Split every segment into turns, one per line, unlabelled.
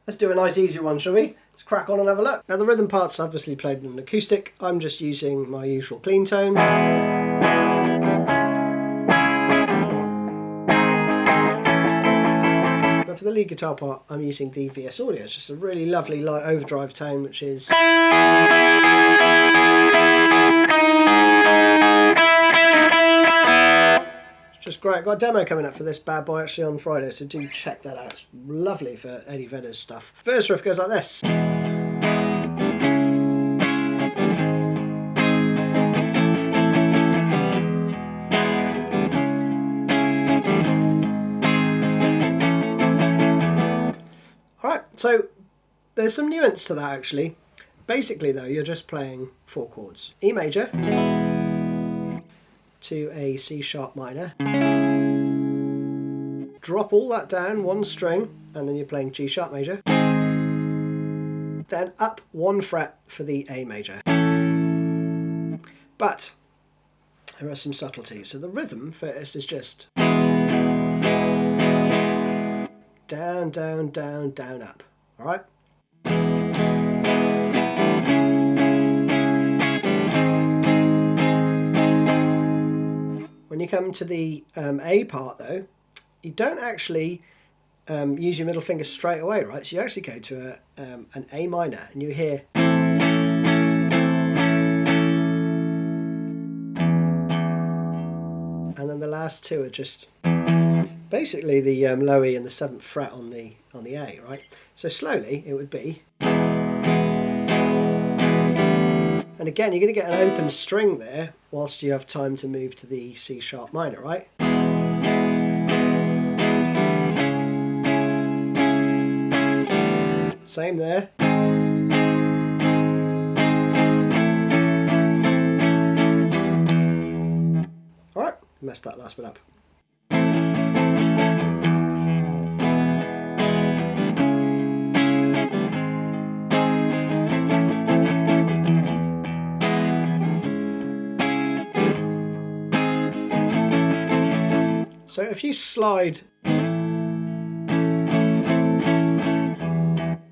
Let's do a nice easy one, shall we? Let's crack on and have a look. Now the rhythm part's obviously played in an acoustic. I'm just using my usual clean tone. But for the lead guitar part, I'm using the VS Audio. It's just a really lovely light overdrive tone, which is... just great. I've got a demo coming up for this bad boy actually on Friday, so do check that out. It's lovely for Eddie Vedder's stuff. First riff goes like this. Alright, so there's some nuance to that actually. Basically though, you're just playing 4 chords. E major to a C sharp minor, drop all that down 1 string, and then you're playing G sharp major, then up 1 fret for the A major. But there are some subtleties. So the rhythm for this is just down, down, down, down, up. All right. When you come to the A part though, you don't actually use your middle finger straight away, right? So you actually go to an A minor and you hear... and then the last 2 are just basically the low E and the 7th fret on the A, right? So slowly it would be... and again, you're going to get an open string there whilst you have time to move to the C sharp minor, right? Same there. Alright, messed that last bit up. So if you slide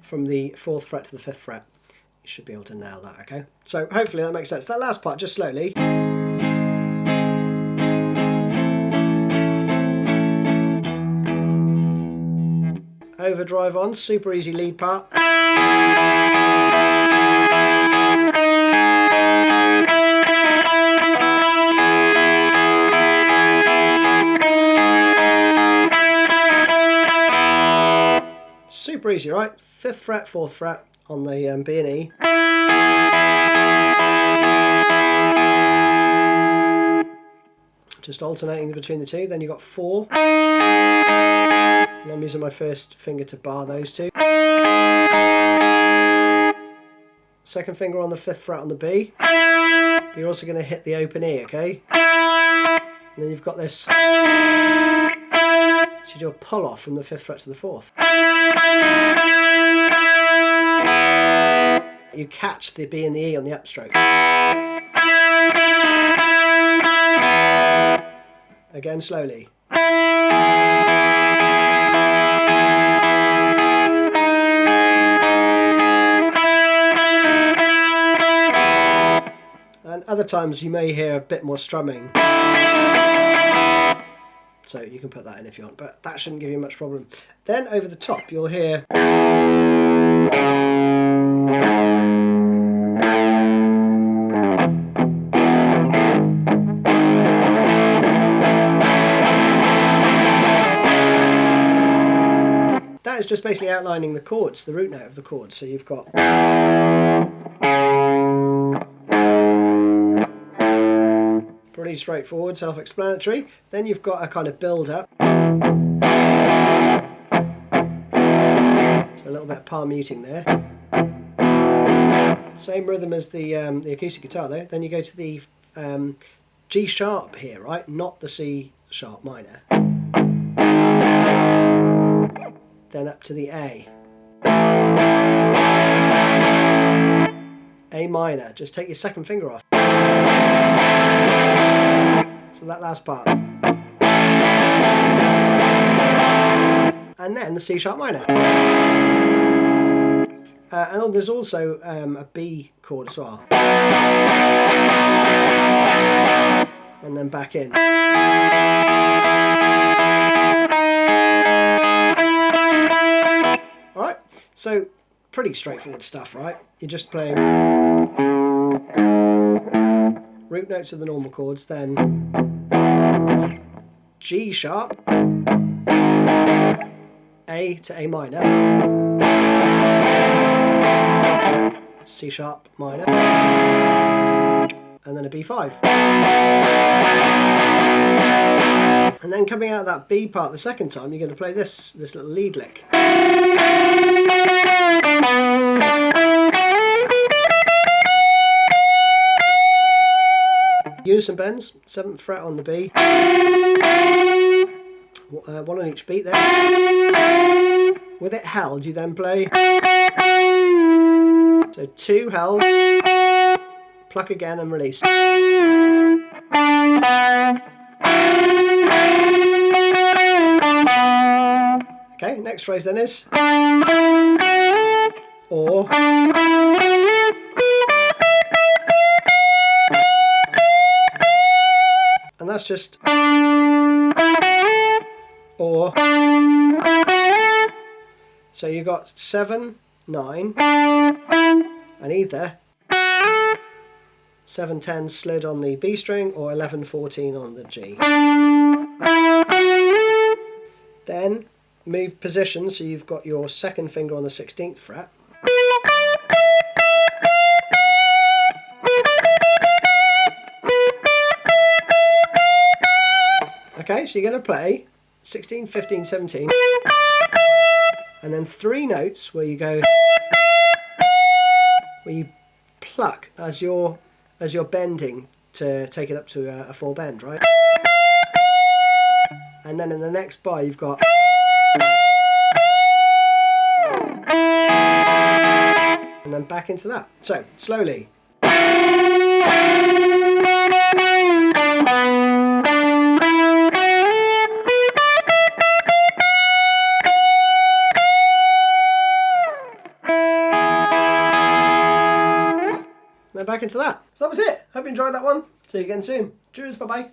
from the 4th fret to the 5th fret, you should be able to nail that, okay? So hopefully that makes sense. That last part, just slowly. Overdrive on, super easy lead part. Super easy, right? 5th fret, 4th fret on the B and E. Just alternating between the 2. Then you've got 4. And I'm using my first finger to bar those 2. 2nd finger on the 5th fret on the B. But you're also going to hit the open E, okay? And then you've got this. So you do a pull off from the 5th fret to the 4th. You catch the B and the E on the upstroke. Again, slowly. And other times you may hear a bit more strumming. So you can put that in if you want, but that shouldn't give you much problem. Then over the top you'll hear... that is just basically outlining the chords, the root note of the chords. So you've got... pretty straightforward, self-explanatory. Then you've got a kind of build-up. So a little bit of palm muting there. Same rhythm as the acoustic guitar though. Then you go to the G sharp here, right? Not the C sharp minor. Then up to the A. A minor. Just take your 2nd finger off. So that last part. And then the C sharp minor. And there's also a B chord as well. And then back in. Alright, so pretty straightforward stuff, right? You're just playing root notes of the normal chords, then G sharp, A to A minor, C sharp minor, and then a B5. And then coming out of that B part the second time, you're going to play this little lead lick. Unison bends, 7th fret on the B, one on each beat there. With it held, you then play, so 2 held, pluck again and release. Okay, next phrase then is or. And that's just or. So you got 7, 9, and either 7, 10 slid on the B string or 11, 14 on the G. Then move position so you've got your second finger on the 16th fret. Okay, so you're going to play 16, 15, 17, and then 3 notes where you go, where you pluck as you're bending to take it up to a full bend, right? And then in the next bar you've got, and then back into that. So slowly. Back into that. So that was it. Hope you enjoyed that one. See you again soon. Cheers, bye bye.